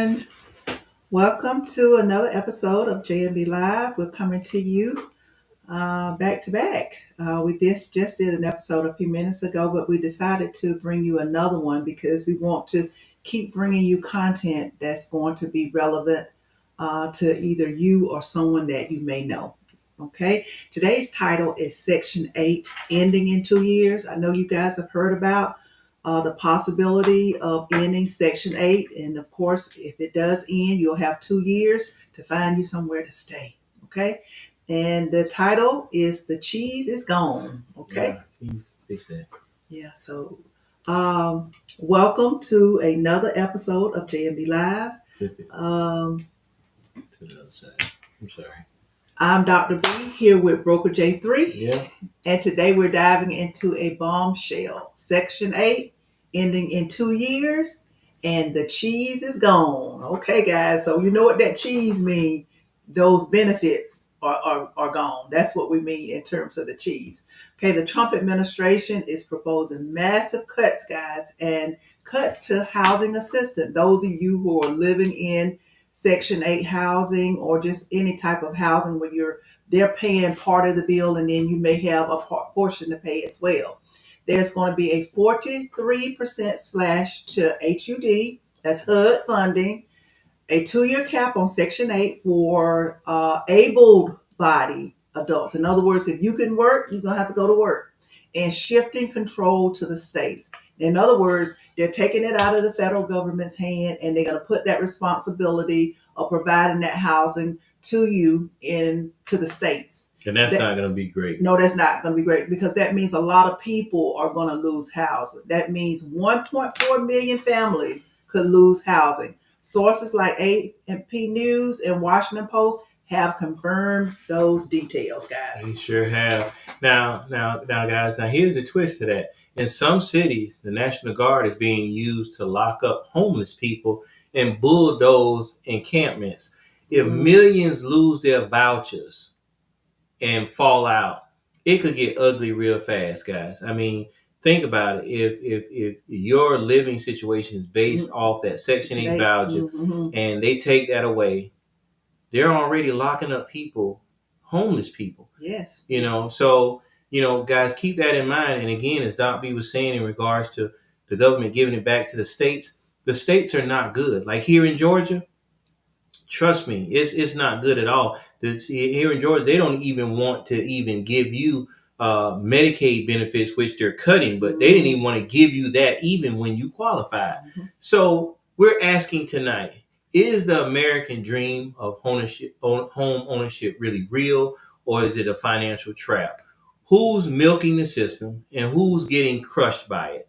everyone. Welcome to another episode of JMB Live. We're coming to you back to back. We just did an episode a few minutes ago, but we decided to bring you another one because we want to keep bringing you content that's going to be relevant to either you or someone that you may know. Okay, today's title is Section 8 ending in 2 years. I know you guys have heard about the possibility of ending Section 8. And of course, if it does end, you'll have 2 years to find you somewhere to stay. Okay, and the title is The Cheese is Gone. Okay, Yeah, can you fix that? yeah, so welcome to another episode of JMB Live. Flip it Um, to the other side. I'm sorry. I'm Dr. B here with Broker J3. Yeah. And today we're diving into a bombshell. Section 8, ending in 2 years, and the cheese is gone. Okay, guys, so you know what that cheese means. Those benefits are gone. That's what we mean in terms of the cheese. Okay, the Trump administration is proposing massive cuts, guys, and cuts to housing assistance. Those of you who are living in Section 8 housing or just any type of housing where they're paying part of the bill and then you may have a portion to pay as well. There's going to be a 43% slash to HUD, that's HUD funding, a 2-year cap on Section 8 for able-bodied adults. In other words, if you can work, you're going to have to go to work. And shifting control to the states. In other words, they're taking it out of the federal government's hand and they're going to put that responsibility of providing that housing to you to the states. And that's not going to be great. No, that's not going to be great because that means a lot of people are going to lose housing. That means 1.4 million families could lose housing. Sources like A&P News and Washington Post have confirmed those details, guys. They sure have. Now, guys. Now, here's the twist to that. In some cities, the National Guard is being used to lock up homeless people and bulldoze encampments. If millions lose their vouchers and fall out, it could get ugly real fast, guys. I mean, think about it. If your living situation is based off that Section 8 voucher and they take that away, they're already locking up people, homeless people. Yes. So, guys, keep that in mind. And again, as Doc B was saying in regards to the government giving it back to the states are not good. Like here in Georgia, trust me, it's not good at all. Here in Georgia, they don't even want to even give you Medicaid benefits, which they're cutting, but they didn't even want to give you that even when you qualified. So we're asking tonight, is the American dream of home ownership really real, or is it a financial trap? Who's milking the system and who's getting crushed by it?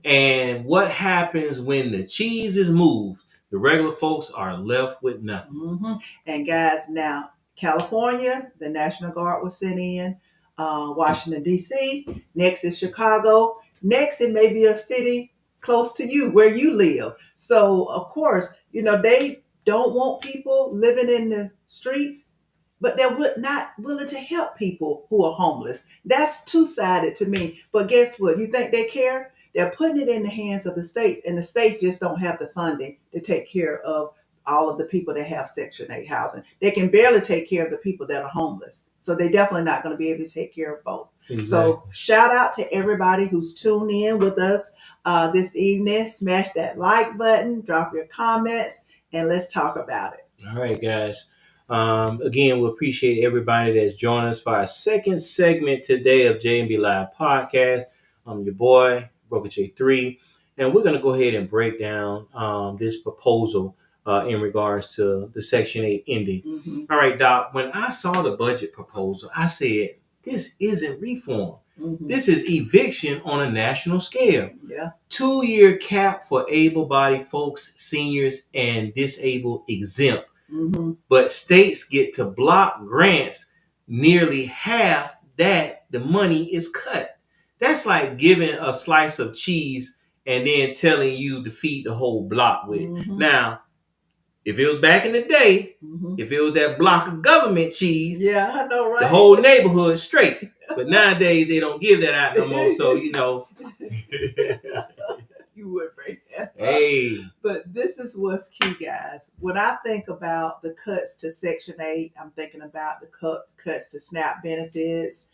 And what happens when the cheese is moved? The regular folks are left with nothing. And guys, now California, the National Guard was sent in. Washington, D.C. Next is Chicago. Next, it may be a city close to you where you live. So, of course, they don't want people living in the streets, but they're not willing to help people who are homeless. That's two-sided to me. But guess what? You think they care? They're putting it in the hands of the states, and the states just don't have the funding to take care of all of the people that have Section 8 housing. They can barely take care of the people that are homeless. So they're definitely not going to be able to take care of both. Exactly. So shout out to everybody who's tuned in with us this evening. Smash that like button, drop your comments, and let's talk about it. All right, guys. Again, we appreciate everybody that's joined us for our second segment today of J&B Live Podcast. I'm your boy, Broker J3, and we're going to go ahead and break down this proposal in regards to the Section 8 ending. All right, Doc, when I saw the budget proposal, I said, this isn't reform. This is eviction on a national scale. Yeah. 2-year cap for able-bodied folks, seniors, and disabled exempt. But states get to block grants nearly half that the money is cut. That's like giving a slice of cheese and then telling you to feed the whole block with it. Now, if it was back in the day, if it was that block of government cheese, yeah, I know, right? The whole neighborhood straight. But nowadays they don't give that out no more. So you would, right? Hey, But this is what's key, guys. When I think about the cuts to Section 8, I'm thinking about the cuts to SNAP benefits,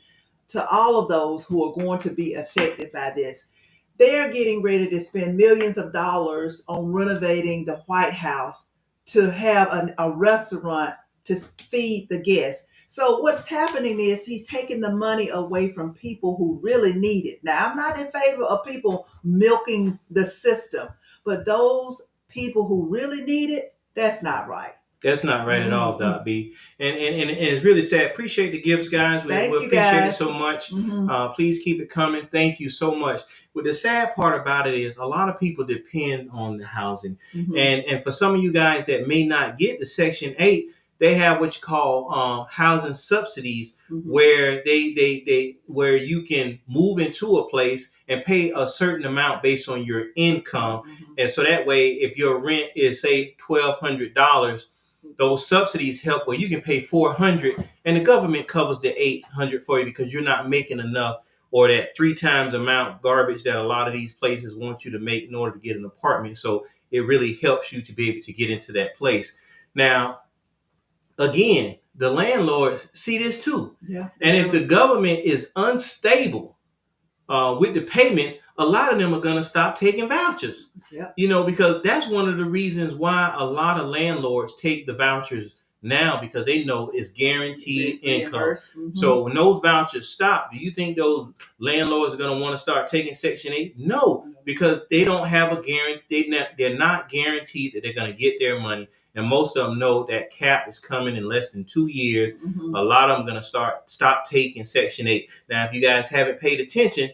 to all of those who are going to be affected by this. They're getting ready to spend millions of dollars on renovating the White House to have a restaurant to feed the guests. So what's happening is he's taking the money away from people who really need it. Now, I'm not in favor of people milking the system, but those people who really need it, that's not right. that's not right at all, Mm-mm. Doc B. And it's really sad. Appreciate the gifts, guys. We Thank you, appreciate it guys. so much. Hmm. Please keep it coming. Thank you so much. But the sad part about it is a lot of people depend on the housing. Hmm. And for some of you guys that may not get the Section 8, they have what you call housing subsidies, Hmm. where they where you can move into a place and pay a certain amount based on your income. Hmm. And so that way, if your rent is say $1,200, those subsidies help where you can pay 400 and the government covers the 800 for you because you're not making enough, or that three times amount garbage that a lot of these places want you to make in order to get an apartment. So it really helps you to be able to get into that place. Now, again, the landlords see this too. Yeah, they And if do. the government is unstable with the payments, a lot of them are going to stop taking vouchers. Yeah. Because that's one of the reasons why a lot of landlords take the vouchers now, because they know it's guaranteed income. Reimburse. Hmm. So when those vouchers stop, do you think those landlords are going to want to start taking Section 8? No, because they don't have a guarantee. They're not guaranteed that they're going to get their money. And most of them know that cap is coming in less than 2 years. Hmm. A lot of them going to stop taking Section 8. Now, if you guys haven't paid attention,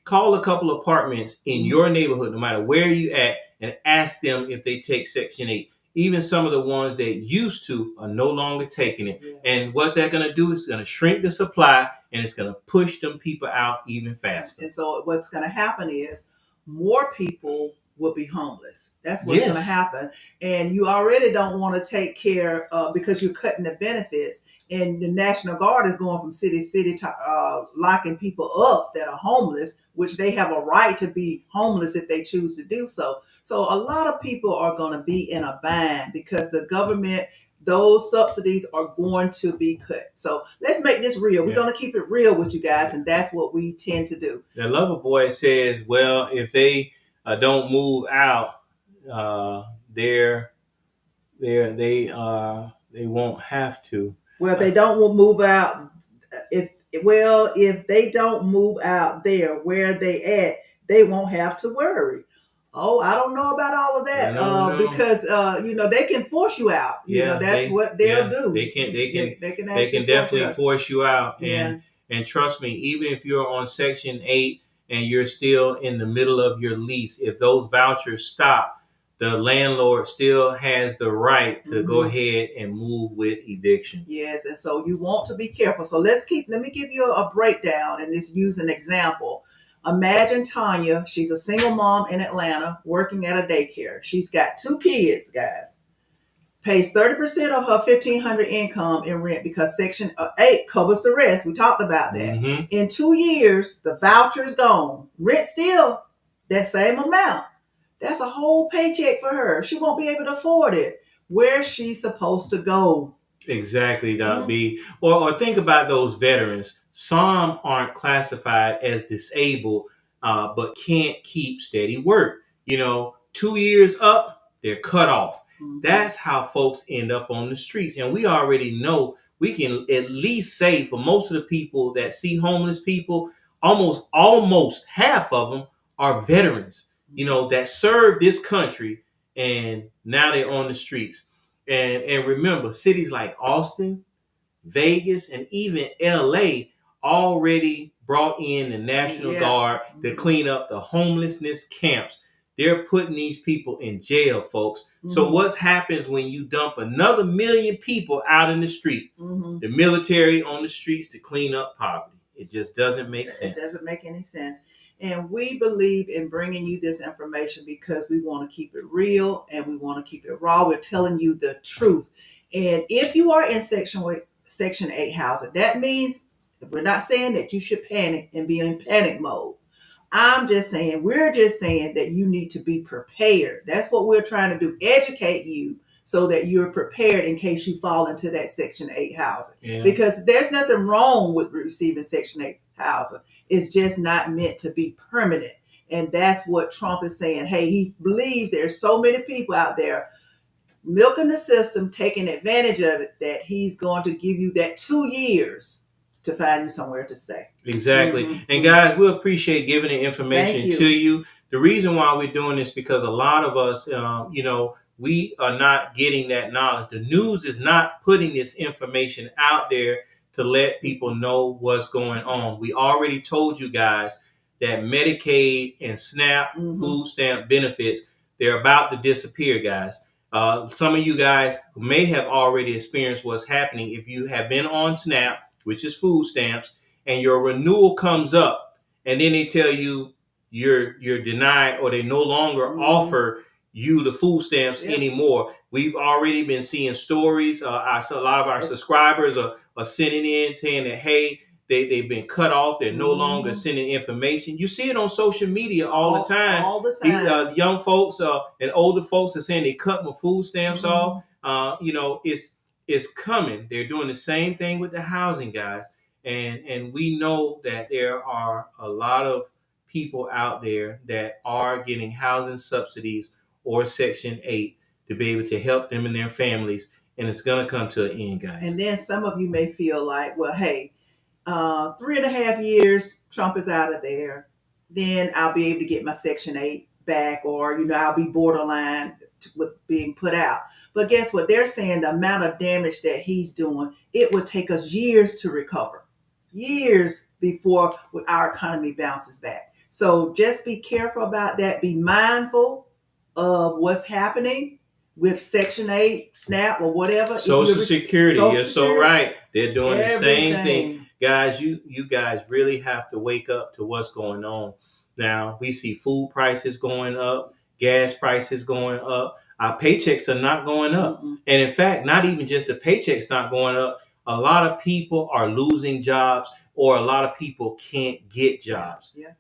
call a couple of apartments in your neighborhood, no matter where you at, and ask them if they take Section 8. Even some of the ones that used to are no longer taking it. Yeah. And what they're going to do is going to shrink the supply, and it's going to push them people out even faster. And so what's going to happen is more people will be homeless. That's what's going to Yes. happen. And you already don't want to take care because you're cutting the benefits. And the National Guard is going from city to city, locking people up that are homeless, which they have a right to be homeless if they choose to do so. So a lot of people are going to be in a bind because the government, those subsidies are going to be cut. So let's make this real. We're Yeah. going to keep it real with you guys, and that's what we tend to do. The lover boy says, well, if they don't move out, uh, they're they won't have to. Well, they don't move out. If they don't move out there where they at, they won't have to worry. Oh, I don't know about all of that No. because they can force you out. Yeah, That's what they'll do. they can They can they can actually force you definitely out. force you out. Yeah. And trust me, even if you're on Section 8 and you're still in the middle of your lease, if those vouchers stop, the landlord still has the right to go ahead and move with eviction. Yes, and so you want to be careful. So let me give you a breakdown and just use an example. Imagine Tanya, she's a single mom in Atlanta working at a daycare. She's got two kids, guys. Pays 30% of her 1,500 income in rent because Section 8 covers the rest. We talked about that. Mm-hmm. In 2 years, the voucher is gone. Rent still that same amount. That's a whole paycheck for her. She won't be able to afford it. Where's she supposed to go? Exactly, Doc B. Or think about those veterans. Some aren't classified as disabled, but can't keep steady work. 2 years up, they're cut off. That's how folks end up on the streets. And we already know we can at least say for most of the people that see homeless people, almost half of them are veterans, that served this country and now they're on the streets. And remember, cities like Austin, Vegas, and even LA already brought in the National Guard to clean up the homelessness camps. They're putting these people in jail, folks. So what happens when you dump another million people out in the street? The military on the streets to clean up poverty. It just doesn't make sense. It doesn't make any sense. And we believe in bringing you this information because we want to keep it real and we want to keep it raw. We're telling you the truth. And if you are in Section 8 housing, that means we're not saying that you should panic and be in panic mode. I'm just saying, we're just saying that you need to be prepared. That's what we're trying to do, educate you so that you're prepared in case you fall into that Section 8 housing. Yeah. Because there's nothing wrong with receiving Section 8 housing. It's just not meant to be permanent. And that's what Trump is saying. Hey, he believes there's so many people out there milking the system, taking advantage of it, that he's going to give you that 2 years to find you somewhere to stay. Exactly. And guys, we appreciate giving the information to you. The reason why we're doing this because a lot of us, we are not getting that knowledge. The news is not putting this information out there to let people know what's going on. We already told you guys that Medicaid and SNAP food stamp benefits, they're about to disappear, guys. Some of you guys may have already experienced what's happening if you have been on SNAP, which is food stamps, and your renewal comes up, and then they tell you you're denied, or they no longer offer you the food stamps anymore. We've already been seeing stories. A lot of our subscribers are sending in saying that, hey, they've been cut off. They're no longer sending information. You see it on social media all the time. All the time. Young folks and older folks are saying they cut my food stamps off. It's coming. They're doing the same thing with the housing, guys. And we know that there are a lot of people out there that are getting housing subsidies or Section 8 to be able to help them and their families. And it's going to come to an end, guys. And then some of you may feel like, well, hey, 3.5 years, Trump is out of there. Then I'll be able to get my Section 8 back, or, I'll be borderline with being put out. But guess what? They're saying the amount of damage that he's doing, it would take us years to recover. Years before our economy bounces back. So just be careful about that. Be mindful of what's happening with Section 8, SNAP, or whatever. Social Security. You're so right. They're doing the same thing. Guys, you guys really have to wake up to what's going on. Now, we see food prices going up, gas prices going up. Our paychecks are not going up. And in fact, not even just the paychecks not going up. A lot of people are losing jobs, or a lot of people can't get jobs. Yeah.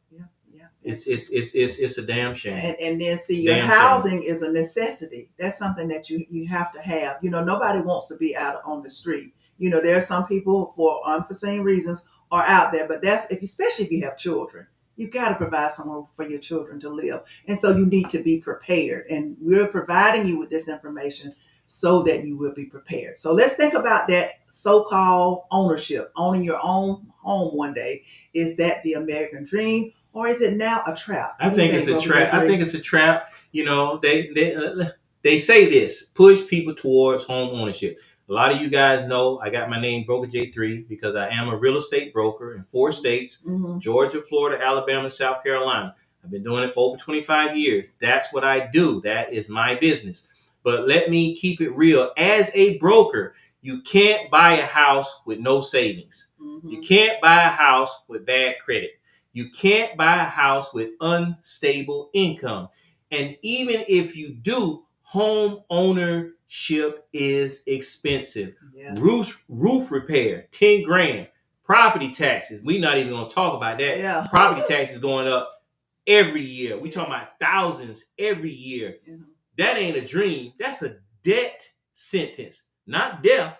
It's a damn shame. And then see, your housing is a necessity. That's something that you have to have. Nobody wants to be out on the street. There are some people for unforeseen reasons are out there, but especially if you have children. You've got to provide somewhere for your children to live. And so you need to be prepared. And we're providing you with this information so that you will be prepared. So let's think about that so-called ownership, owning your own home one day. Is that the American dream, or is it now a trap? I think it's a trap. I think it's a trap. They say this, push people towards home ownership. A lot of you guys know I got my name Broker J3 because I am a real estate broker in 4 states, Georgia, Florida, Alabama, and South Carolina. I've been doing it for over 25 years. That's what I do. That is my business. But let me keep it real. As a broker, you can't buy a house with no savings. You can't buy a house with bad credit. You can't buy a house with unstable income. And even if you do, home ownership is expensive. Yeah. Roof repair, 10 grand. Property taxes, we're not even going to talk about that. Yeah. Property taxes going up every year. We're talking about thousands every year. Yeah. That ain't a dream. That's a debt sentence. Not death,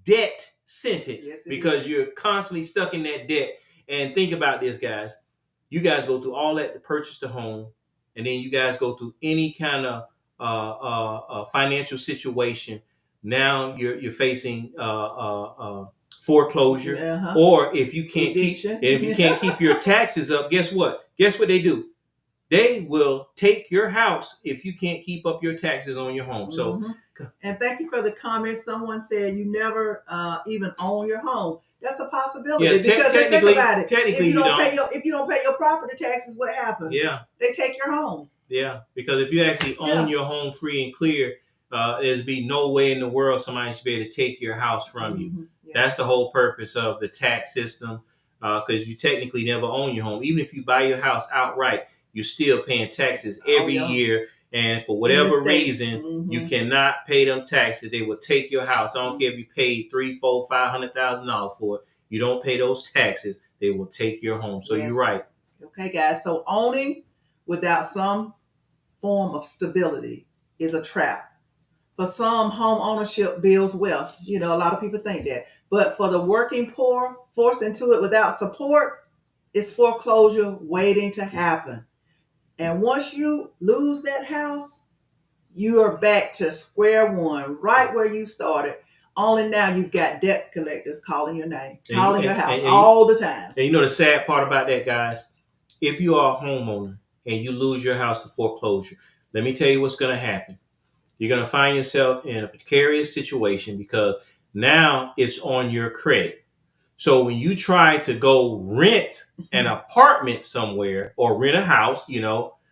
debt sentence. Yes, because you're constantly stuck in that debt. And think about this, guys. You guys go through all that to purchase the home, and then you guys go through any kind of financial situation. Now you're facing foreclosure, or if you can't keep your taxes up, guess what? Guess what they do? They will take your house if you can't keep up your taxes on your home. So, and thank you for the comment. Someone said you never even own your home. That's a possibility. Yeah, because think about it. Technically, if you don't pay your property taxes, what happens? Yeah, they take your home. Yeah, because if you actually own your home free and clear, there's be no way in the world somebody should be able to take your house from you. Yeah. That's the whole purpose of the tax system, because you technically never own your home. Even if you buy your house outright, you're still paying taxes every year. And for whatever reason, you cannot pay them taxes. They will take your house. I don't care if you paid $300,000, $400,000, $500,000 for it. You don't pay those taxes, they will take your home. So you're right. Okay, guys. So owning without some form of stability is a trap. For some, home ownership builds wealth. You know, a lot of people think that. But for the working poor, forced into it without support, it's foreclosure waiting to happen. And once you lose that house, you are back to square one, right where you started. Only now you've got debt collectors calling your name, And, calling your and, house and, and, all the time. and you know the sad part about that, guys? If you are a homeowner and you lose your house to foreclosure, let me tell you what's going to happen. You're going to find yourself in a precarious situation because now it's on your credit. So when you try to go rent an apartment somewhere or rent a house,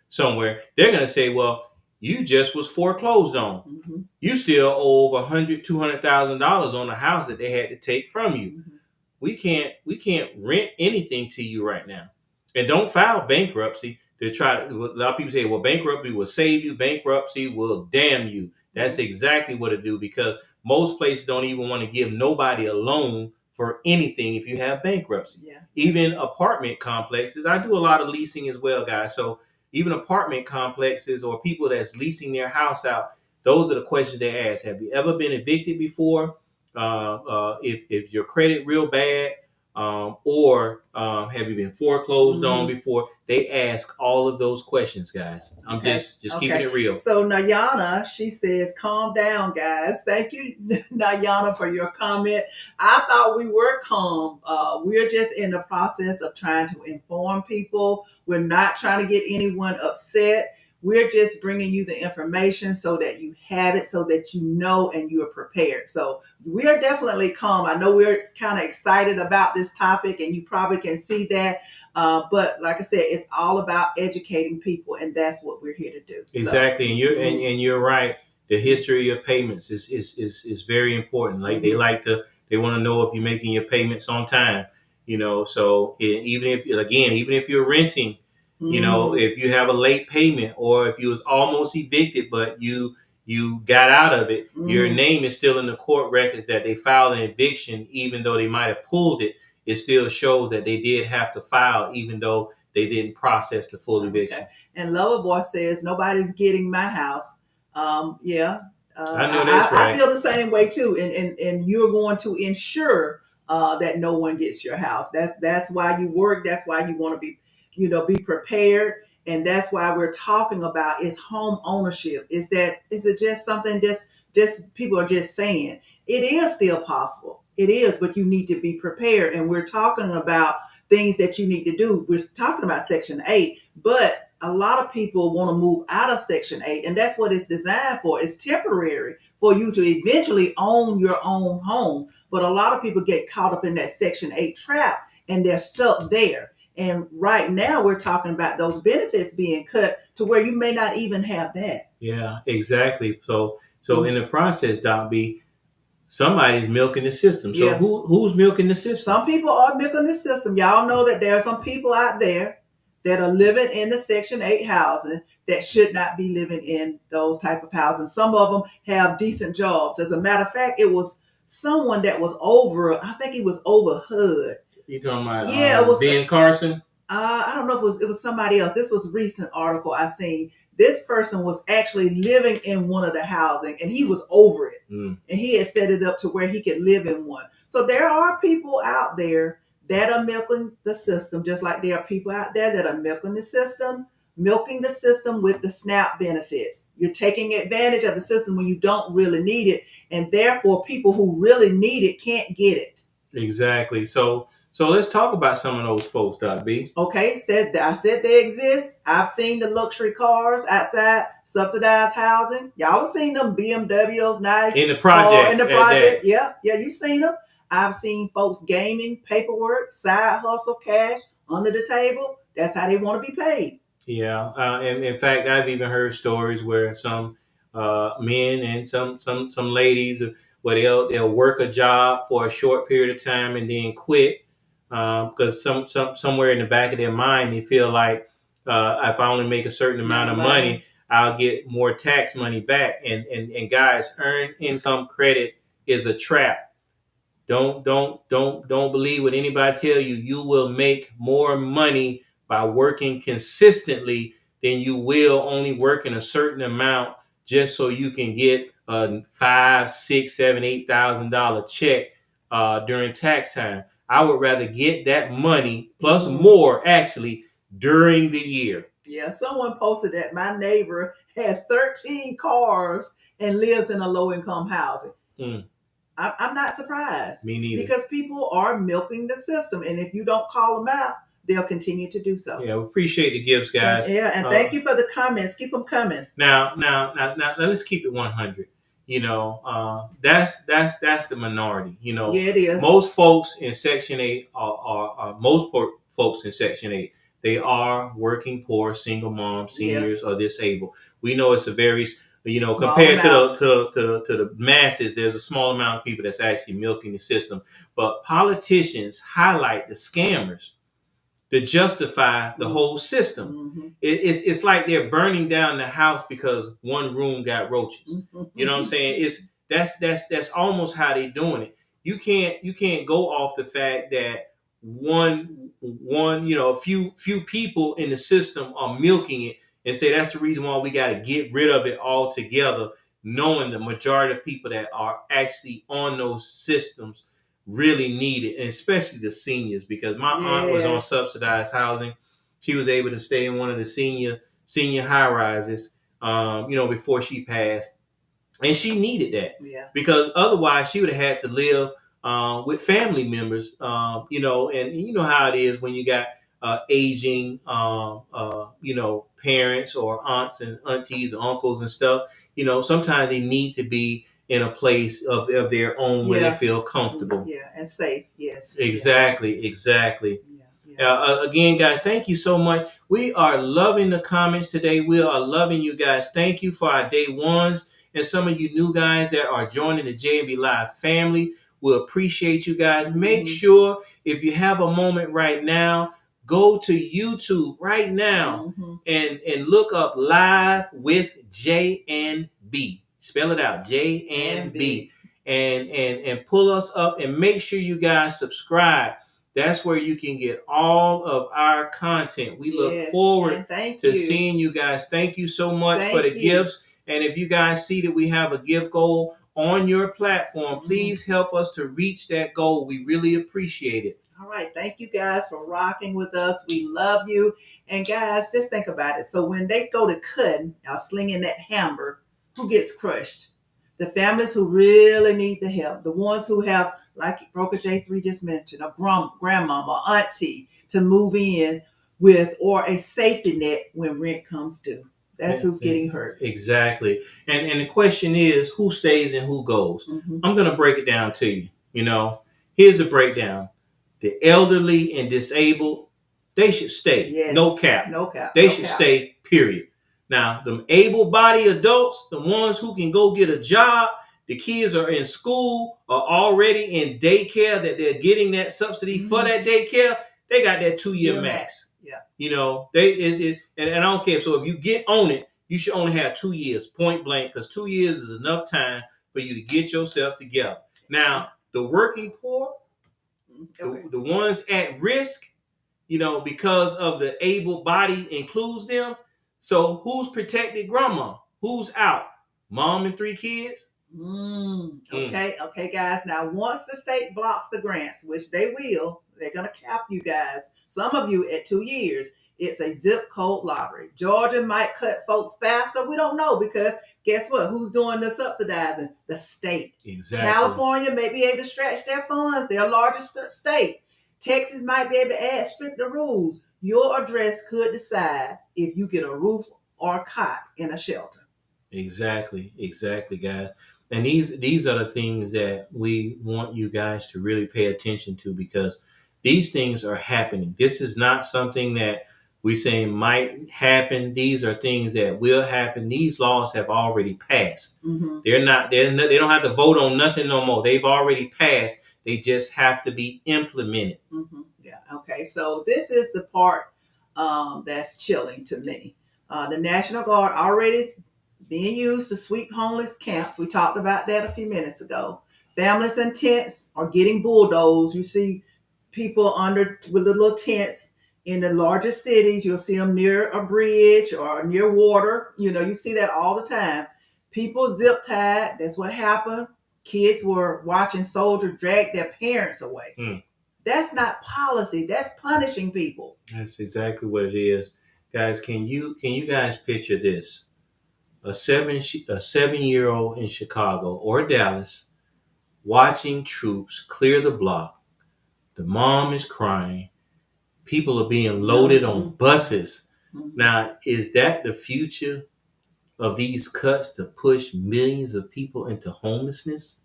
somewhere, they're going to say, well, you just was foreclosed on. Mm-hmm. You still owe over $200,000 on the house that they had to take from you. Mm-hmm. We can't rent anything to you right now. And don't file bankruptcy to try to. A lot of people say, well, bankruptcy will save you. Bankruptcy will damn you. That's exactly what it do, because most places don't even want to give nobody a loan for anything if you have bankruptcy. Yeah. Even apartment complexes. I do a lot of leasing as well, guys. So even apartment complexes or people that's leasing their house out, those are the questions they ask. Have you ever been evicted before? If your credit real bad, or have you been foreclosed on before? They ask all of those questions, guys. I'm Okay. just keeping it real. So Nayana, she says, calm down, guys. Thank you, Nayana, for your comment. I thought we were calm. We're just in the process of trying to inform people. We're not trying to get anyone upset. We're just bringing you the information so that you have it, so that you know and you are prepared. So we are definitely calm. I know we're kind of excited about this topic, and you probably can see that. But like I said, it's all about educating people, and that's what we're here to do. Exactly, and you're right. The history of payments is very important. Like they want to know if you're making your payments on time. So even if you're renting, if you have a late payment or if you was almost evicted but you got out of it, your name is still in the court records that they filed an eviction, even though they might have pulled it. It still shows that they did have to file, even though they didn't process the full eviction. Okay. And Loverboy says nobody's getting my house. Yeah, I know that's right. I feel the same way too. And you're going to ensure that no one gets your house. That's why you work. That's why you want to be, be prepared. And that's why we're talking about is home ownership. Is it just something just people are just saying? It is still possible. It is, but you need to be prepared. And we're talking about things that you need to do. We're talking about Section 8, but a lot of people want to move out of Section 8, and that's what it's designed for. It's temporary for you to eventually own your own home. But a lot of people get caught up in that Section 8 trap, and they're stuck there. And right now, we're talking about those benefits being cut to where you may not even have that. Yeah, exactly. So in the process, Doc B, somebody's milking the system. So who's milking the system? Some people are milking the system. Y'all know that there are some people out there that are living in the Section 8 housing that should not be living in those type of housing. Some of them have decent jobs. As a matter of fact, it was someone that was over, I think he was over HUD. You talking about it was Ben Carson? I don't know if it was somebody else. This was a recent article I seen. This person was actually living in one of the housing, and he was over it. And he had set it up to where he could live in one. So there are people out there that are milking the system, just like there are people out there that are milking the system with the SNAP benefits. You're taking advantage of the system when you don't really need it, and therefore people who really need it can't get it. Exactly. So let's talk about some of those folks, Doc B. Okay, I said they exist. I've seen the luxury cars outside subsidized housing. Y'all have seen them BMWs, nice in the project. In the project, yeah, you've seen them. I've seen folks gaming, paperwork, side hustle, cash under the table. That's how they want to be paid. Yeah, and in fact, I've even heard stories where some men and some ladies where they'll work a job for a short period of time and then quit because somewhere in the back of their mind they feel like if I only make a certain amount of money, I'll get more tax money back. And guys, earned income credit is a trap. Don't believe what anybody tell you. You will make more money by working consistently than you will only working a certain amount just so you can get a five, six, seven, $8,000 check during tax time. I would rather get that money plus more actually during the year. Yeah, someone posted that my neighbor has 13 cars and lives in a low income housing. Mm. I'm not surprised. Me neither. Because people are milking the system. And if you don't call them out, they'll continue to do so. Yeah, we appreciate the gifts, guys. And thank you for the comments. Keep them coming. Now, let's keep it 100. That's the minority. Yeah, it is. Most folks in Section 8 folks in Section 8, they are working poor, single moms, seniors, or disabled. We know it's a very small compared amount. To the masses, there's a small amount of people that's actually milking the system. But politicians highlight the scammers to justify the whole system. Mm-hmm. It's like they're burning down the house because one room got roaches. Mm-hmm. You know what I'm saying? That's almost how they're doing it. You can't go off the fact that a few people in the system are milking it and say that's the reason why we got to get rid of it altogether, knowing the majority of people that are actually on those systems really need it, and especially the seniors, because my aunt was on subsidized housing. She was able to stay in one of the senior high rises, before she passed, and she needed that because otherwise she would have had to live with family members, and you know how it is when you got aging, parents or aunts and aunties and uncles and stuff. Sometimes they need to be in a place of their own where they feel comfortable. Yeah, and safe. Yes. Exactly. Yes. Again, guys, thank you so much. We are loving the comments today. We are loving you guys. Thank you for our day ones and some of you new guys that are joining the JB Live family. We appreciate you guys. Make sure if you have a moment right now, go to YouTube right now and look up Live with J and B. Spell it out, J and B. And pull us up and make sure you guys subscribe. That's where you can get all of our content. We look forward to seeing you guys. Thank you so much for the gifts. And if you guys see that we have a gift goal on your platform, please help us to reach that goal. We really appreciate it. All right. Thank you guys for rocking with us. We love you. And guys, just think about it. So when they go to cutting or slinging that hammer, who gets crushed? The families who really need the help. The ones who have, like Broker J3 just mentioned, a grandmama, auntie to move in with, or a safety net when rent comes due. That's who's getting hurt. Exactly. And the question is, who stays and who goes? I'm going to break it down to you. Here's the breakdown. The elderly and disabled, they should stay. Yes. No cap. They should stay, period. Now, the able-bodied adults, the ones who can go get a job, the kids are in school, are already in daycare, that they're getting that subsidy for that daycare, they got that 2-year max. Yeah. And I don't care. So if you get on it, you should only have 2 years, point blank, because 2 years is enough time for you to get yourself together. Now, the working poor, the ones at risk, because of the able-bodied includes them. So who's protected grandma? Who's out? Mom and 3 kids? Okay, guys. Now, once the state blocks the grants, which they will, they're going to cap you guys. Some of you at 2 years. It's a zip code lottery. Georgia might cut folks faster. We don't know because guess what? Who's doing the subsidizing? The state. Exactly. California may be able to stretch their funds. Their largest state. Texas might be able to add stricter rules. Your address could decide if you get a roof or a cot in a shelter. Exactly, guys. And these are the things that we want you guys to really pay attention to, because these things are happening. This is not something that we saying might happen. These are things that will happen. These laws have already passed. They don't have to vote on nothing no more. They've already passed. They just have to be implemented. Yeah. Okay. So this is the part that's chilling to me. The National Guard already being used to sweep homeless camps. We talked about that a few minutes ago. Families in tents are getting bulldozed. You see people with the little tents In the larger cities, you'll see them near a bridge or near water. You see that all the time. People zip tied. That's what happened. Kids were watching soldiers drag their parents away. Mm. That's not policy. That's punishing people. That's exactly what it is, guys. Can you guys picture this? A 7-year old in Chicago or Dallas watching troops clear the block. The mom is crying. People are being loaded on buses. Now, is that the future of these cuts to push millions of people into homelessness?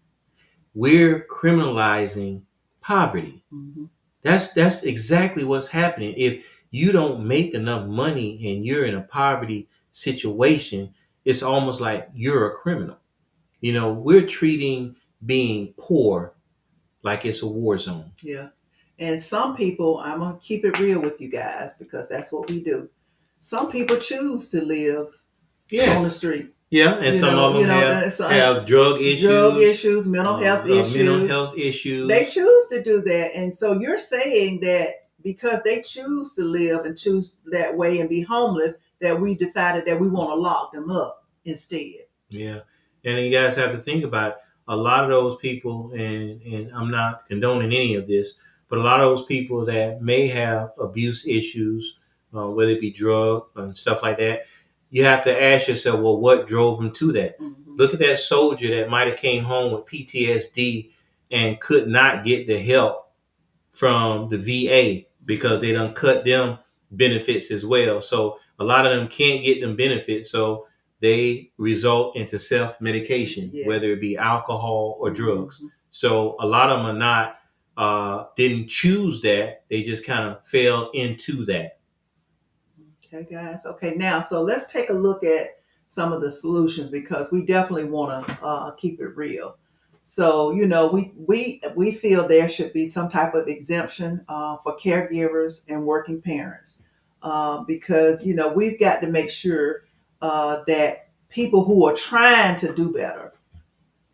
We're criminalizing poverty. Mm-hmm. That's exactly what's happening. If you don't make enough money and you're in a poverty situation, it's almost like you're a criminal. We're treating being poor like it's a war zone. Yeah. And some people, I'm going to keep it real with you guys because that's what we do. Some people choose to live on the Yes. street. Yeah, and some of them have drug issues, mental health mental issues. health issues. They choose to do that. And so you're saying that because they choose to live and choose that way and be homeless, that we decided that we want to lock them up instead. Yeah. And you guys have to think about a lot of those people, and I'm not condoning any of this, but a lot of those people that may have abuse issues, whether it be drug and stuff like that, you have to ask yourself, well, what drove them to that? Mm-hmm. Look at that soldier that might have came home with PTSD and could not get the help from the VA because they done cut them benefits as well. So a lot of them can't get them benefits. So they result into self-medication, Yes. whether it be alcohol or drugs. Mm-hmm. So a lot of them are not, didn't choose that. They just kind of fell into that. Okay, guys. Okay, now, so let's take a look at some of the solutions because we definitely want to keep it real. So, we feel there should be some type of exemption for caregivers and working parents because we've got to make sure that people who are trying to do better,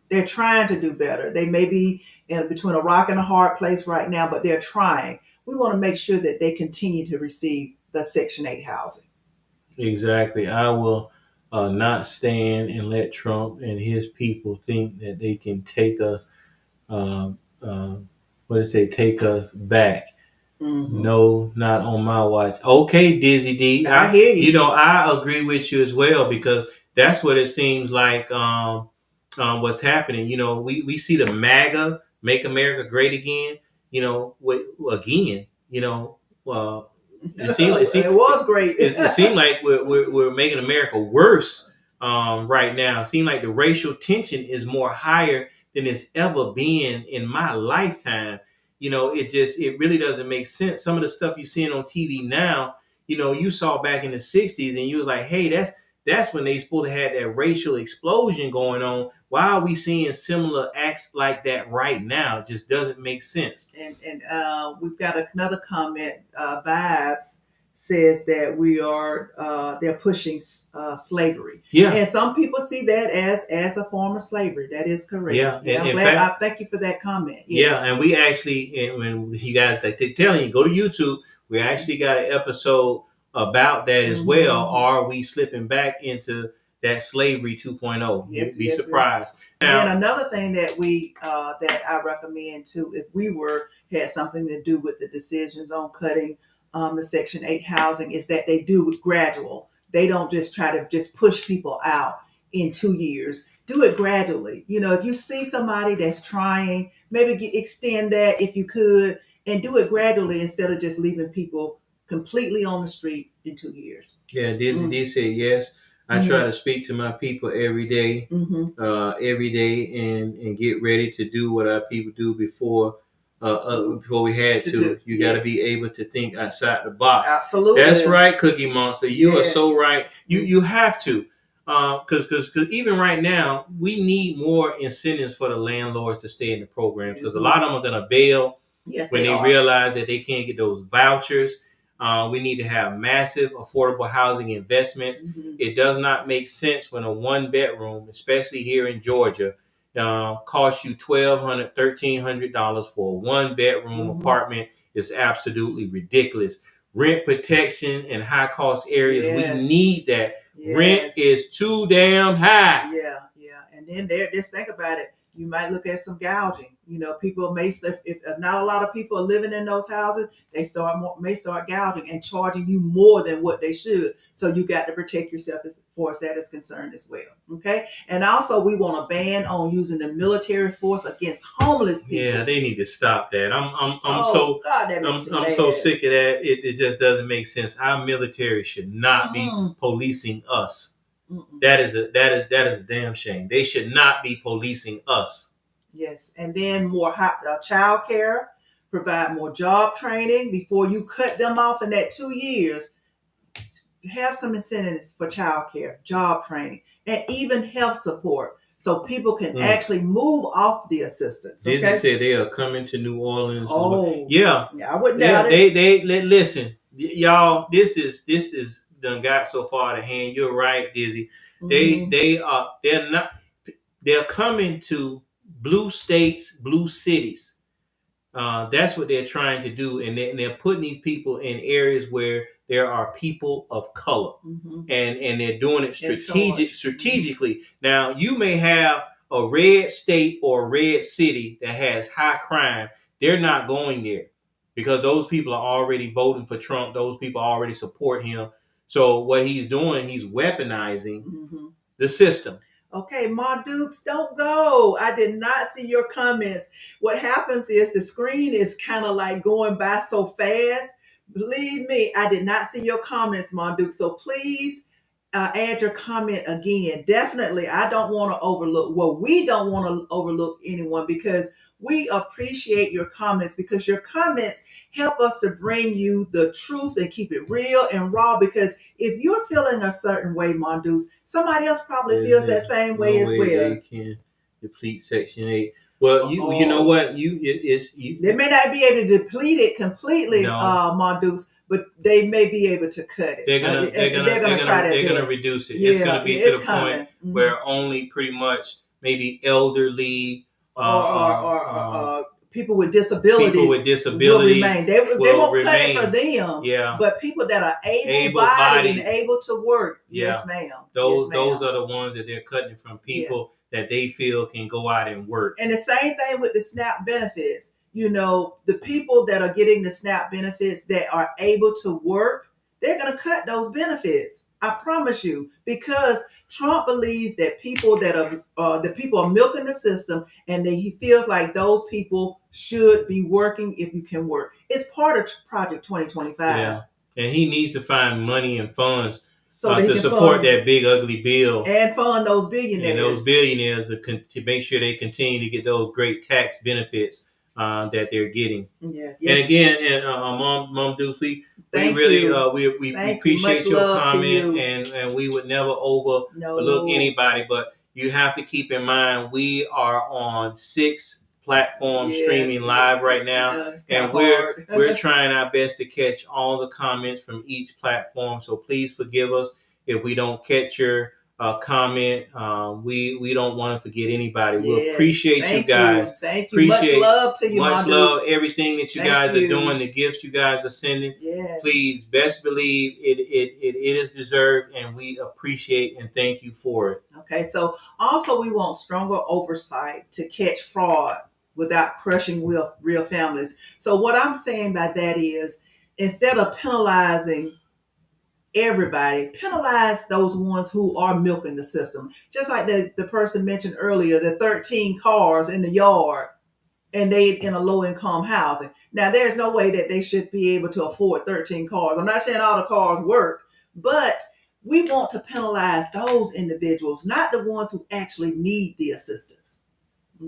they're trying to do better. They may be in between a rock and a hard place right now, but they're trying. We want to make sure that they continue to receive the Section 8 housing. Exactly. I will not stand and let Trump and his people think that they can take us, uh, uh, what did they take us back. Mm-hmm. No, not on my watch. Okay, Dizzy D. I hear you. I agree with you as well because that's what it seems like. What's happening? We see the MAGA, Make America Great Again. Again. Uh, it was great. it seemed like we're making America worse right now. It seems like the racial tension is more higher than it's ever been in my lifetime. It really doesn't make sense. Some of the stuff you're seeing on TV now, you saw back in the 60s and you was like, hey, that's when they supposed to have that racial explosion going on. Why are we seeing similar acts like that right now? It just doesn't make sense. And we've got another comment. Vibes says that they're pushing slavery. Yeah. And some people see that as a form of slavery. That is correct. Yeah. I'm glad. I thank you for that comment. Yes. Yeah, and we actually, when you guys telling you, go to YouTube, we actually got an episode about that as well. Are we slipping back into that slavery 2.0? Yes, You'd be surprised. And another thing that that I recommend too, if we had something to do with the decisions on cutting the Section 8 housing, is that they do it gradual. They don't just try to just push people out in 2 years. Do it gradually. If you see somebody that's trying, maybe extend that if you could, and do it gradually instead of just leaving people completely on the street in 2 years. Yeah, Disney did say yes. I try to speak to my people every day, and get ready to do what our people do before we had to. You got to be able to think outside the box. Absolutely, that's right, Cookie Monster. You are so right. You have to, because even right now we need more incentives for the landlords to stay in the program because a lot of them are going to bail when they realize that they can't get those vouchers. We need to have massive affordable housing investments. It does not make sense when a one bedroom, especially here in Georgia, costs you $1,200, $1,300 for a one bedroom apartment. It's absolutely ridiculous. rent protection in high cost areas. We Yes. need that. Rent Yes. is too damn high. Yeah, yeah. And then there, just think about it. You might look at some gouging. People may if not a lot of people are living in those houses, they may start gouging and charging you more than what they should. So you got to protect yourself as far as that is concerned as well. Okay. And also, we want a ban on using the military force against homeless Yeah, people. they need to stop that. Oh God, that makes me I'm so mad. sick of that. It just doesn't make sense. Our military should not be Mm-mm. policing us. Mm-mm. That is a damn shame. They should not be policing us. Yes, and then more child care, provide more job training before you cut them off in that 2 years. Have some incentives for child care, job training, and even health support so people can Mm. actually move off the assistance. Disney Okay. said they are coming to New Orleans as well. Oh, Yeah, yeah, I wouldn't yeah. doubt it. Listen, y'all. This is done got so far out of hand. You're right, Dizzy. Mm-hmm. They're coming to blue states, blue cities. That's what they're trying to do, and they're putting these people in areas where there are people of color, Mm-hmm. and they're doing it Mm-hmm. strategically. Now, you may have a red state or a red city that has high crime. They're not going there because those people are already voting for Trump. Those people already support him. So what he's doing, he's weaponizing Mm-hmm. the system. Okay, Ma Dukes, don't go. I did not see your comments. What happens is the screen is kind of like going by so fast. Believe me, I did not see your comments, Ma Duke. So please add your comment again. Definitely, I don't want to overlook, well, we don't want to overlook anyone because we appreciate your comments because your comments help us to bring you the truth and keep it real and raw. Because if you're feeling a certain way, Mondoose, somebody else probably feels that There's same way no as way well. they can deplete Section 8. Well, you know Oh, what? they may not be able to deplete it completely, No, Mondoose, but they may be able to cut it. And they're gonna try their they're gonna best. reduce it. It's gonna Yeah, be yeah, to it's the point coming. Mm-hmm. where only pretty much maybe elderly People with people disabilities with will disabilities remain. They will won't cut it for remain. them, Yeah, but people that are able-bodied and able-bodied. able to work, Yeah, yes, ma'am. Yes, those ma'am. are the ones that they're cutting from Yeah. people that they feel can go out and work. And the same thing with the SNAP benefits. The people that are getting the SNAP benefits that are able to work, they're going to cut those benefits. I promise you, because Trump believes that people that are the people are milking the system, and that he feels like those people should be working if you can work. It's part of Project 2025. Yeah, and he needs to find money and funds So that he to can support fund that big ugly bill and fund those and those billionaires. billionaires to make sure they continue to get those great tax benefits that they're getting. Yeah. And Yes. again, and Mom Deuce, we Thank really you. we Thank you. Much appreciate your love to comment, you. and we would never overlook No. anybody, but you have to keep in mind we are on 6 platforms Yes. streaming live right now, Yeah, it's kind and of hard. we're trying our best to catch all the comments from each platform. So please forgive us if we don't catch your comment. We don't want to forget anybody. We Yes. appreciate you Thank you. guys. Thank you. Much Appreciate love to you, much my love, dudes. everything that you Thank guys are you. doing, the gifts you guys are sending. Yes. Please, best believe it is deserved, and we appreciate and thank you for it. Okay. So also we want stronger oversight to catch fraud without crushing real families. So what I'm saying by that is instead of penalizing everybody, penalize those ones who are milking the system. Just like the person mentioned earlier, the 13 cars in the yard and they in a low income housing. Now, there's no way that they should be able to afford 13 cars. I'm not saying all the cars work, but we want to penalize those individuals, not the ones who actually need the assistance.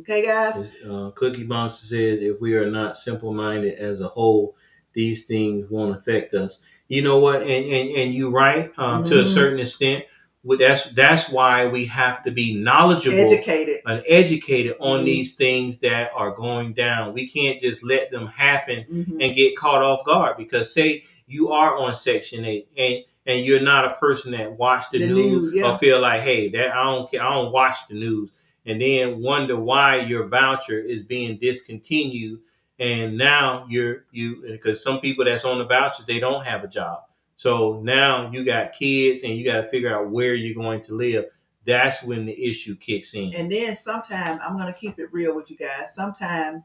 Okay, guys? Cookie Monster says, if we are not simple minded as a whole, these things won't affect us. You know what? And you're right to a Mm-hmm. certain extent. That's why we have to be knowledgeable Educated. and educated on Mm-hmm. these things that are going down. We can't just let them happen Mm-hmm. and get caught off guard, because say you are on Section 8 and you're not a person that watch the news Yeah. or feel like, hey, that I don't care, I don't watch the news, and then wonder why your voucher is being discontinued and now you because some people that's on the vouchers, they don't have a job. So now you got kids and you got to figure out where you're going to live. That's when the issue kicks in. And then sometimes, I'm going to keep it real with you guys. Sometimes,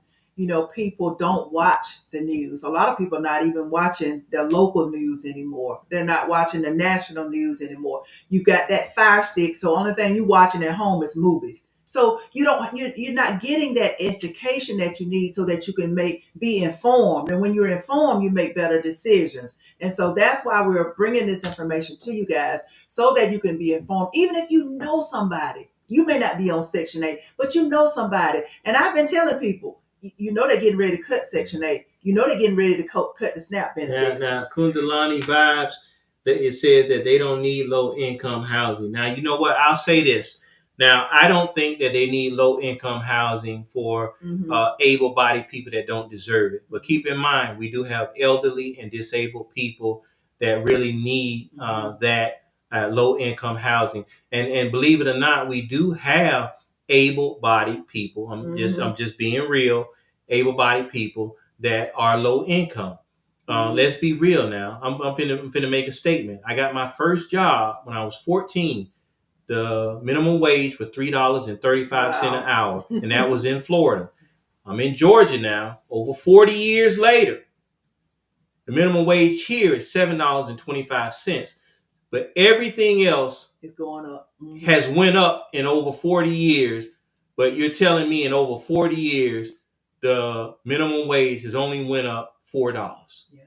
people don't watch the news. A lot of people are not even watching the local news anymore. They're not watching the national news anymore. You got that fire stick, so only thing you watching at home is movies. So you're not getting that education that you need so that you can be informed. And when you're informed, you make better decisions. And so that's why we're bringing this information to you guys, so that you can be informed. Even if you know somebody, you may not be on Section 8, but you know somebody. And I've been telling people, they're getting ready to cut Section 8. They're getting ready to cut the SNAP benefits. Now Kundalani vibes, that it says that they don't need low income housing. Now, you know what? I'll say this. Now, I don't think that they need low income housing for able bodied people that don't deserve it. But keep in mind, we do have elderly and disabled people that really need that low income housing. And believe it or not, we do have able bodied people. I'm just being real. Able bodied people that are low income. Let's be real now. I'm finna make a statement. I got my first job when I was 14. The minimum wage was $3.35 an hour, and that was in Florida. I'm in Georgia now. Over 40 years later, the minimum wage here is $7.25. But everything else is going up. Has went up in over 40 years. But you're telling me in over 40 years, the minimum wage has only went up $4. Yeah.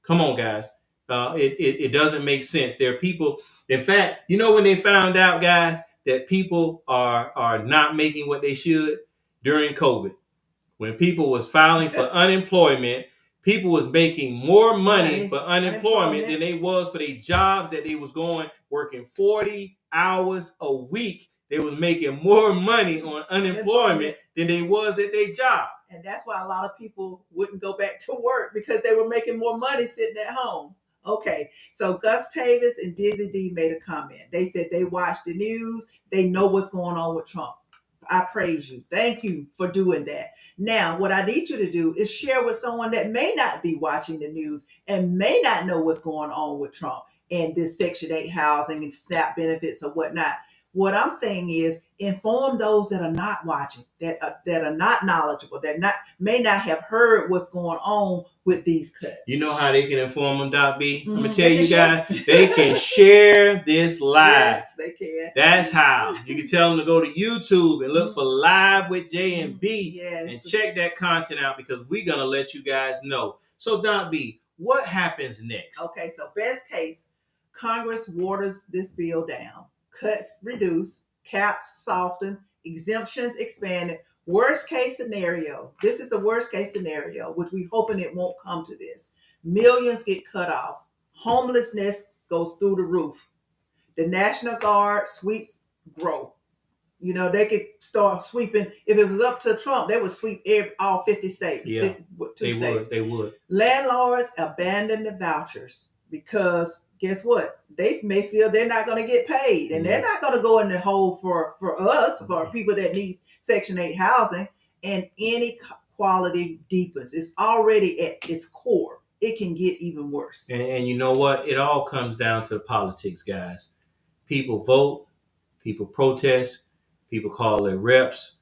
Come on, guys. It doesn't make sense. There are people, in fact, when they found out, guys, that people are not making what they should during COVID, when people was filing for unemployment, people was making more money for unemployment than they was for their jobs that they was working 40 hours a week. They was making more money on unemployment than they was at their job. And that's why a lot of people wouldn't go back to work, because they were making more money sitting at home. Okay, so Gus Tavis and Dizzy D made a comment. They said they watch the news. They know what's going on with Trump. I praise you. Thank you for doing that. Now, what I need you to do is share with someone that may not be watching the news and may not know what's going on with Trump and this Section 8 housing and SNAP benefits or whatnot. What I'm saying is inform those that are not watching, that are not knowledgeable, that may not have heard what's going on with these cuts. You know how they can inform them, Doc B? I'm going to tell you guys, they can share this live. Yes, they can. That's how. You can tell them to go to YouTube and look for Live with J and B and check that content out, because we're going to let you guys know. So, Doc B, what happens next? Okay, so best case, Congress waters this bill down. Cuts reduced, caps softened, exemptions expanded. Worst case scenario, this is the worst case scenario, which we hoping it won't come to this. Millions get cut off. Homelessness goes through the roof. The National Guard sweeps grow. They could start sweeping. If it was up to Trump, they would sweep all 50 states. Yeah, 52 states. They would. Landlords abandon the vouchers, because guess what? They may feel they're not going to get paid, and they're not going to go in the hole for us, for people that need Section 8 housing. And inequality deepens. It's already at its core. It can get even worse. And you know what? It all comes down to the politics, guys. People vote, people protest, people call their reps.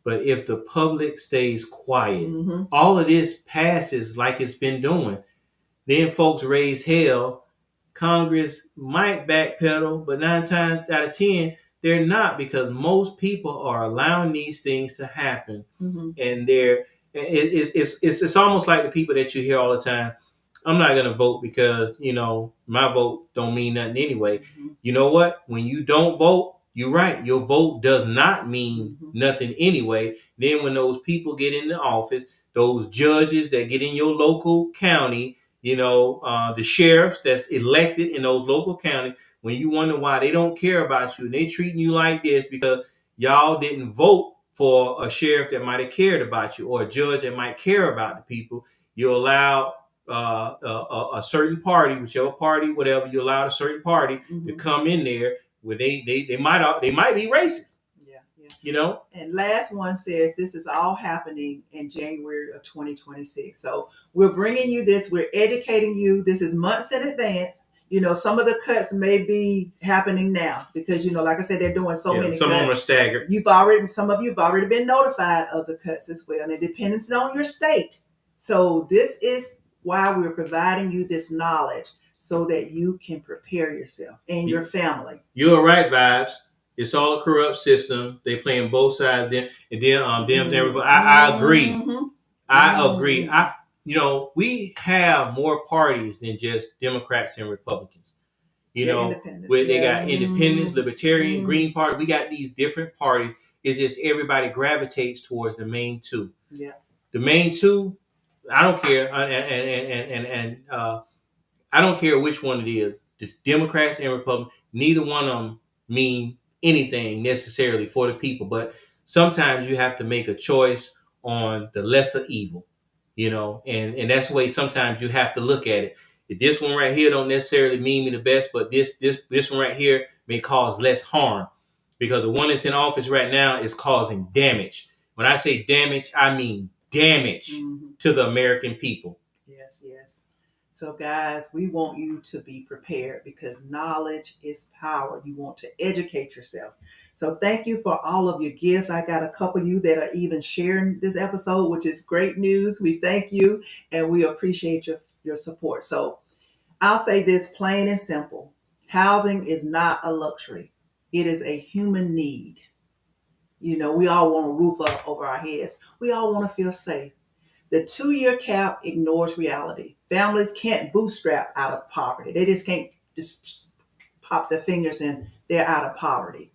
But if the public stays quiet, all of this passes like it's been doing. Then folks raise hell. Congress might backpedal, but 9 times out of 10, they're not, because most people are allowing these things to happen. And it's almost like the people that you hear all the time. I'm not going to vote because, my vote don't mean nothing anyway. You know what? When you don't vote, you're right. Your vote does not mean nothing anyway. Then when those people get in the office, those judges that get in your local county, the sheriffs that's elected in those local counties, when you wonder why they don't care about you and they treating you like this because y'all didn't vote for a sheriff that might have cared about you, or a judge that might care about the people, you allow a certain party, whichever party, whatever, you allow a certain party to come in there where they might be racist. You know? And last one says this is all happening in January of 2026. So we're bringing you this, we're educating you. This is months in advance. Some of the cuts may be happening now because, like I said, they're doing so Yeah, many some of them are cuts. staggered. Some of you have already been notified of the cuts as well. And it depends on your state. So this is why we're providing you this knowledge so that you can prepare yourself and your family. You're right, Vibes. It's all a corrupt system. They playing both sides. And then Dems and everybody. I agree. I agree. We have more parties than just Democrats and Republicans. They got independents, libertarian, green party. We got these different parties. It's just everybody gravitates towards the main two. Yeah. The main two, I don't care, and I don't care which one it is. The Democrats and Republicans, neither one of them mean anything necessarily for the people. But sometimes you have to make a choice on the lesser evil, and that's the way sometimes you have to look at it. This one right here don't necessarily mean me the best, but this one right here may cause less harm because the one that's in office right now is causing damage. When I say damage, I mean damage to the American people. Yes, yes. So, guys, we want you to be prepared because knowledge is power. You want to educate yourself. So, thank you for all of your gifts. I got a couple of you that are even sharing this episode, which is great news. We thank you and we appreciate your support. So, I'll say this plain and simple: housing is not a luxury, it is a human need. We all want a roof up over our heads, we all want to feel safe. The 2-year cap ignores reality. Families can't bootstrap out of poverty. They just can't just pop their fingers and they're out of poverty.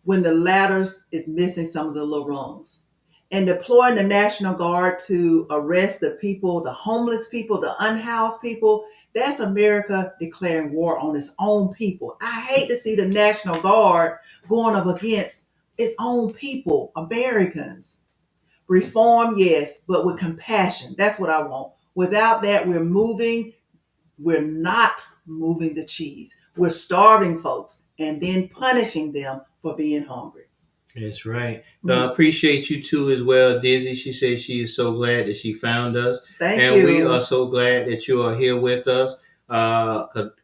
When the ladders is missing some of the little rungs. And deploying the National Guard to arrest the people, the homeless people, the unhoused people, that's America declaring war on its own people. I hate to see the National Guard going up against its own people, Americans. Reform, yes, but with compassion. That's what I want. Without that, we're not moving the cheese. We're starving folks and then punishing them for being hungry. That's right. I appreciate you too as well, Dizzy. She says she is so glad that she found us. Thank and you. We are so glad that you are here with us. Kadalani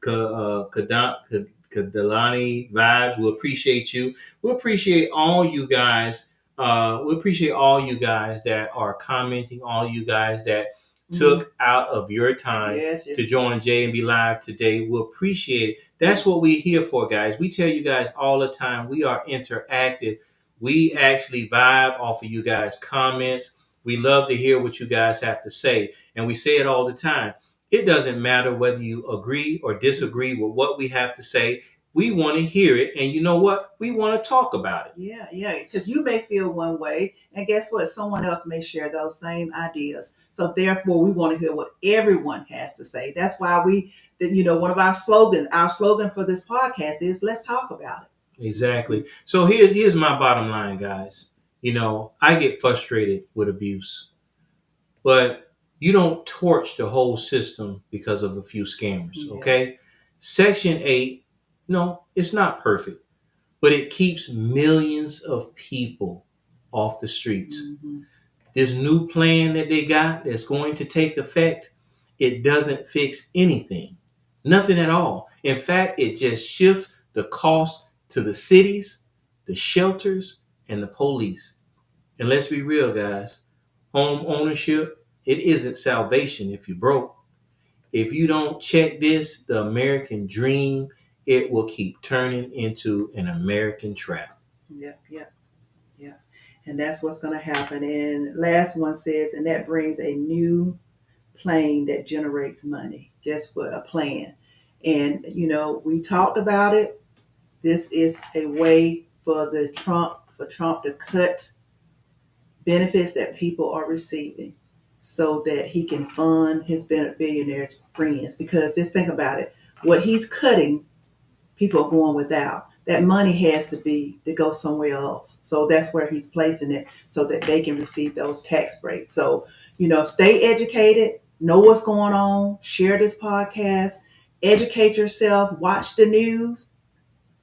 Vibes, we appreciate you. We appreciate all you guys. We appreciate all you guys that are commenting, all you guys that took out of your time to join J&B Live today. We appreciate it. That's what we're here for, guys. We tell you guys all the time, we are interactive. We actually vibe off of you guys' comments. We love to hear what you guys have to say. And we say it all the time. It doesn't matter whether you agree or disagree with what we have to say. We want to hear it. And you know what? We want to talk about it. Yeah. Because you may feel one way. And guess what? Someone else may share those same ideas. So therefore, we want to hear what everyone has to say. That's why one of our slogan for this podcast is let's talk about it. Exactly. So here's my bottom line, guys. I get frustrated with abuse, but you don't torch the whole system because of a few scammers, okay? Section 8, no, it's not perfect, but it keeps millions of people off the streets. This new plan that they got that's going to take effect, it doesn't fix anything. Nothing at all. In fact, it just shifts the cost to the cities, the shelters, and the police. And let's be real, guys. Home ownership, it isn't salvation if you're broke. If you don't check this, the American dream, it will keep turning into an American trap. Yeah. And that's what's going to happen. And last one says, and that brings a new plane that generates money just for a plan. And, we talked about it. This is a way for Trump to cut benefits that people are receiving so that he can fund his billionaire friends. Because just think about it. What he's cutting, people are going without. That money has to go somewhere else. So that's where he's placing it so that they can receive those tax breaks. So, stay educated, know what's going on, share this podcast, educate yourself, watch the news.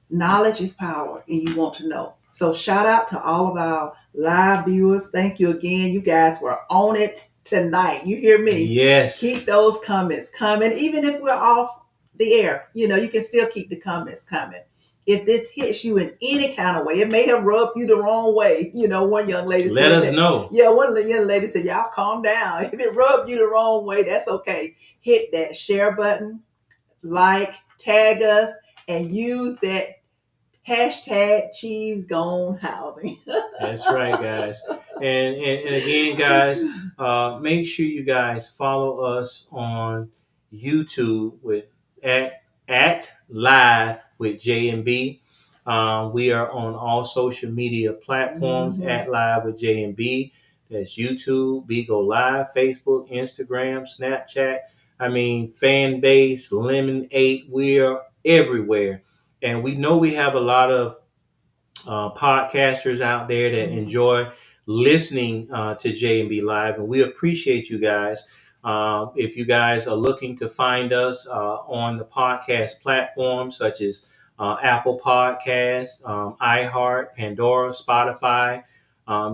Knowledge is power, and you want to know. So shout out to all of our live viewers. Thank you again. You guys were on it tonight. You hear me? Yes. Keep those comments coming. Even if we're off the air, you can still keep the comments coming. If this hits you in any kind of way, it may have rubbed you the wrong way. One young lady Let said us that. know. Yeah, one young lady said, y'all calm down. If it rubbed you the wrong way, that's okay. Hit that share button, like, tag us, and use that hashtag cheese gone housing. That's right, guys. And again, guys, make sure you guys follow us on YouTube with at live with J and B. We are on all social media platforms Mhm. at live with J and B. That's YouTube, Bigo Live, Facebook, Instagram, Snapchat. I mean, fan base, Lemon 8. We're everywhere. And we know we have a lot of podcasters out there that enjoy listening to J and B Live, and we appreciate you guys. If you guys are looking to find us on the podcast platforms such as Apple Podcasts, iHeart, Pandora, Spotify,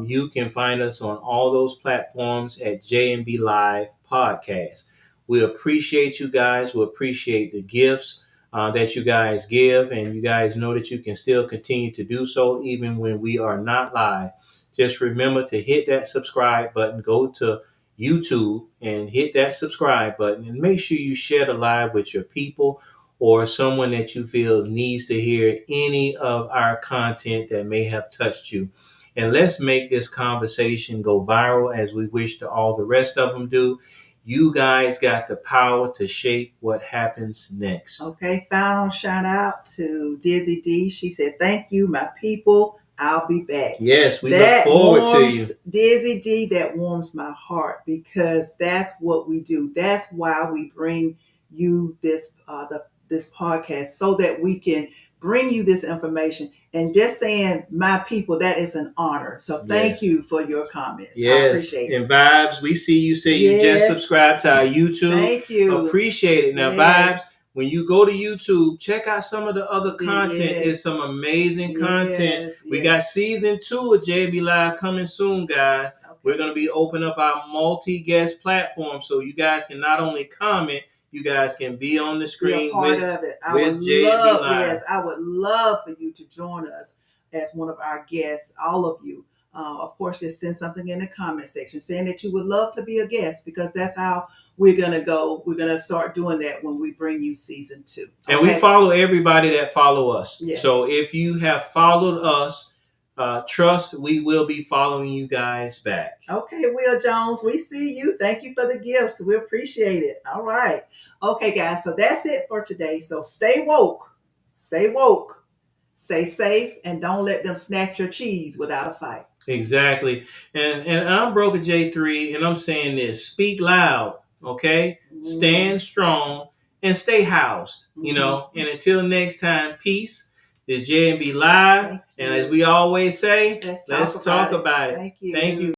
you can find us on all those platforms at J and B Live Podcast. We appreciate you guys. We appreciate the gifts that you guys give, and you guys know that you can still continue to do so even when we are not live. Just remember to hit that subscribe button, go to YouTube and hit that subscribe button, and make sure you share the live with your people or someone that you feel needs to hear any of our content that may have touched you. And let's make this conversation go viral as we wish to all the rest of them do. You guys got the power to shape what happens next. Okay, final shout out to Dizzy D. She said, "Thank you, my people. I'll be back." Yes, we look That forward to you. warms Dizzy D. That warms my heart because that's what we do. That's why we bring you this podcast so that we can bring you this information. And just saying, my people, that is an honor. So thank Yes. you for your comments. I Yes. appreciate it. And Vibes, we see you say you just Yes. subscribed to our YouTube. Thank you. Appreciate it. Now, Yes. Vibes, when you go to YouTube, check out some of the other content. Yes. It's some amazing content. Yes, We yes. got season 2 of JB Live coming soon, guys. Okay. We're going to be opening up our multi-guest platform so you guys can not only comment, you guys can be on the screen be a part with, of it. I with would JB love, Live. yes, I would love for you to join us as one of our guests, all of you. Of course, just send something in the comment section saying that you would love to be a guest because that's how we're going to go. We're going to start doing that when we bring you season 2. Okay? And we follow everybody that follow us. Yes. So if you have followed us, trust we will be following you guys back. Okay, Will Jones, we see you. Thank you for the gifts. We appreciate it. All right. Okay, guys. So that's it for today. So stay woke. Stay woke. Stay safe and don't let them snatch your cheese without a fight. Exactly. And I'm Broker J3 and I'm saying this. Speak loud, okay? Stand strong and stay housed, you know. And until next time, peace. This J&B Live. And as we always say, let's talk about it. Thank you. Thank you.